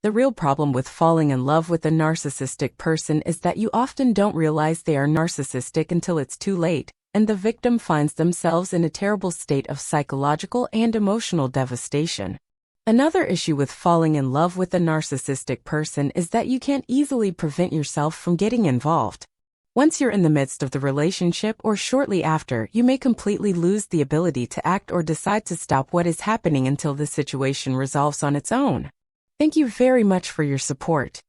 The real problem with falling in love with a narcissistic person is that you often don't realize they are narcissistic until it's too late, and the victim finds themselves in a terrible state of psychological and emotional devastation. Another issue with falling in love with a narcissistic person is that you can't easily prevent yourself from getting involved. Once you're in the midst of the relationship or shortly after, you may completely lose the ability to act or decide to stop what is happening until the situation resolves on its own. Thank you very much for your support.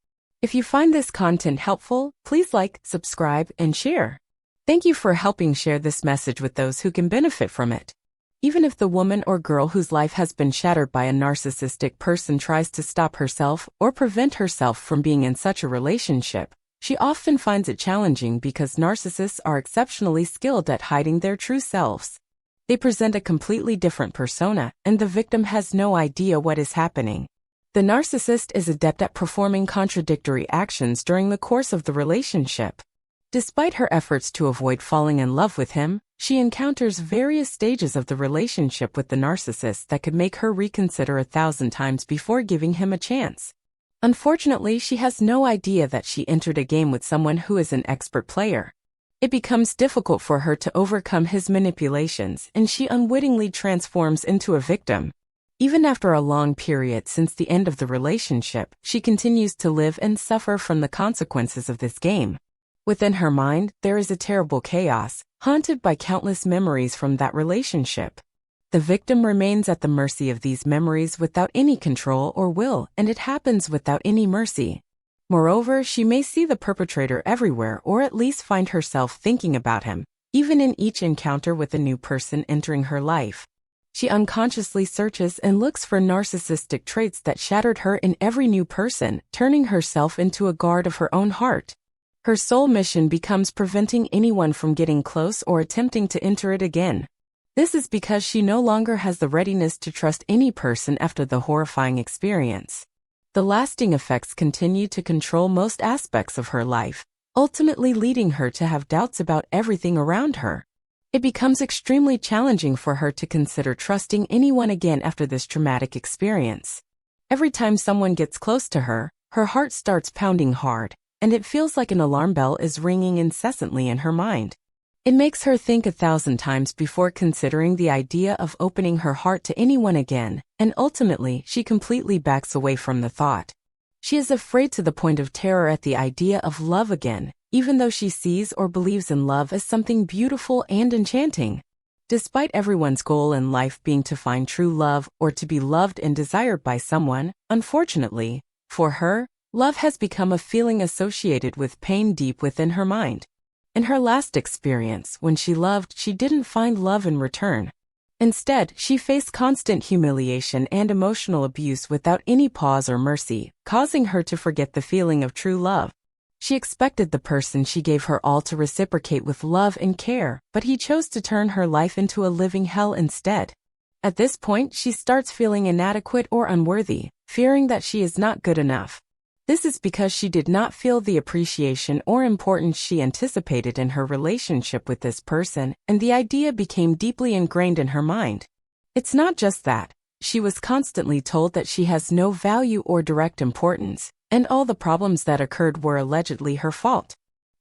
If you find this content helpful, please like, subscribe, and share. Thank you for helping share this message with those who can benefit from it. Even if the woman or girl whose life has been shattered by a narcissistic person tries to stop herself or prevent herself from being in such a relationship, she often finds it challenging because narcissists are exceptionally skilled at hiding their true selves. They present a completely different persona, and the victim has no idea what is happening. The narcissist is adept at performing contradictory actions during the course of the relationship. Despite her efforts to avoid falling in love with him, she encounters various stages of the relationship with the narcissist that could make her reconsider 1,000 times before giving him a chance. Unfortunately, she has no idea that she entered a game with someone who is an expert player. It becomes difficult for her to overcome his manipulations, and she unwittingly transforms into a victim. Even after a long period since the end of the relationship, she continues to live and suffer from the consequences of this game. Within her mind, there is a terrible chaos, haunted by countless memories from that relationship. The victim remains at the mercy of these memories without any control or will, and it happens without any mercy. Moreover, she may see the perpetrator everywhere or at least find herself thinking about him, even in each encounter with a new person entering her life. She unconsciously searches and looks for narcissistic traits that shattered her in every new person, turning herself into a guard of her own heart. Her sole mission becomes preventing anyone from getting close or attempting to enter it again. This is because she no longer has the readiness to trust any person after the horrifying experience. The lasting effects continue to control most aspects of her life, ultimately leading her to have doubts about everything around her. It becomes extremely challenging for her to consider trusting anyone again after this traumatic experience. Every time someone gets close to her, her heart starts pounding hard, and it feels like an alarm bell is ringing incessantly in her mind. It makes her think 1,000 times before considering the idea of opening her heart to anyone again, and ultimately she completely backs away from the thought. She is afraid to the point of terror at the idea of love again, even though she sees or believes in love as something beautiful and enchanting. Despite everyone's goal in life being to find true love or to be loved and desired by someone, unfortunately, for her, love has become a feeling associated with pain deep within her mind. In her last experience, when she loved, she didn't find love in return. Instead, she faced constant humiliation and emotional abuse without any pause or mercy, causing her to forget the feeling of true love. She expected the person she gave her all to reciprocate with love and care, but he chose to turn her life into a living hell instead. At this point, she starts feeling inadequate or unworthy, fearing that she is not good enough. This is because she did not feel the appreciation or importance she anticipated in her relationship with this person, and the idea became deeply ingrained in her mind. It's not just that. She was constantly told that she has no value or direct importance, and all the problems that occurred were allegedly her fault.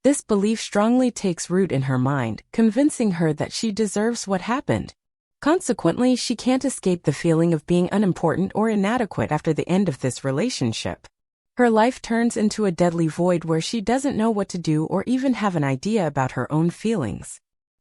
This belief strongly takes root in her mind, convincing her that she deserves what happened. Consequently, she can't escape the feeling of being unimportant or inadequate after the end of this relationship. Her life turns into a deadly void where she doesn't know what to do or even have an idea about her own feelings.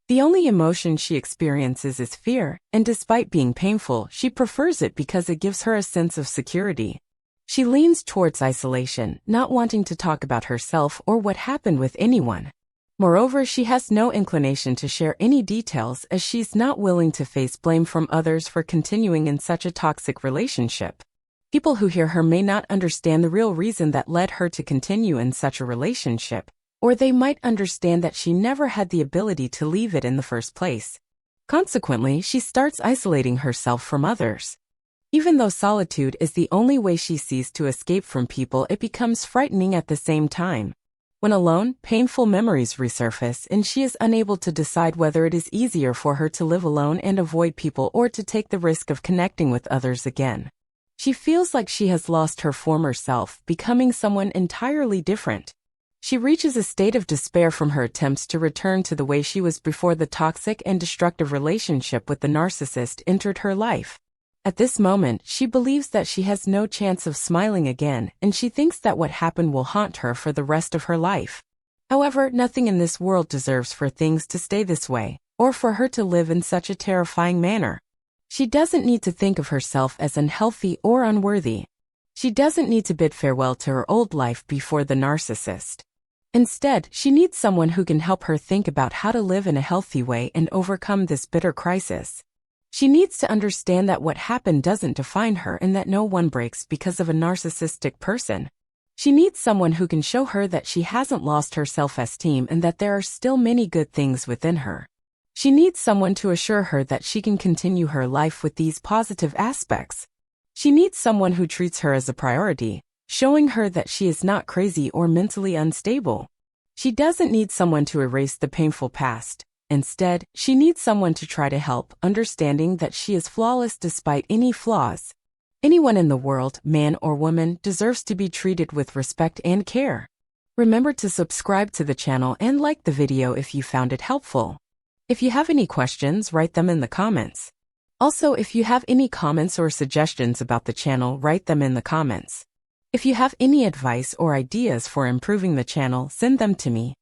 The only emotion she experiences is fear, and despite being painful, she prefers it because it gives her a sense of security. She leans towards isolation, not wanting to talk about herself or what happened with anyone. Moreover, she has no inclination to share any details as she's not willing to face blame from others for continuing in such a toxic relationship. People who hear her may not understand the real reason that led her to continue in such a relationship, or they might understand that she never had the ability to leave it in the first place. Consequently, she starts isolating herself from others. Even though solitude is the only way she sees to escape from people, it becomes frightening at the same time. When alone, painful memories resurface, and she is unable to decide whether it is easier for her to live alone and avoid people or to take the risk of connecting with others again. She feels like she has lost her former self, becoming someone entirely different. She reaches a state of despair from her attempts to return to the way she was before the toxic and destructive relationship with the narcissist entered her life. At this moment, she believes that she has no chance of smiling again, and she thinks that what happened will haunt her for the rest of her life. However, nothing in this world deserves for things to stay this way, or for her to live in such a terrifying manner. She doesn't need to think of herself as unhealthy or unworthy. She doesn't need to bid farewell to her old life before the narcissist. Instead, she needs someone who can help her think about how to live in a healthy way and overcome this bitter crisis. She needs to understand that what happened doesn't define her and that no one breaks because of a narcissistic person. She needs someone who can show her that she hasn't lost her self-esteem and that there are still many good things within her. She needs someone to assure her that she can continue her life with these positive aspects. She needs someone who treats her as a priority, showing her that she is not crazy or mentally unstable. She doesn't need someone to erase the painful past. Instead, she needs someone to try to help, understanding that she is flawless despite any flaws. Anyone in the world, man or woman, deserves to be treated with respect and care. Remember to subscribe to the channel and like the video if you found it helpful. If you have any questions, write them in the comments. Also, if you have any comments or suggestions about the channel, write them in the comments. If you have any advice or ideas for improving the channel, send them to me.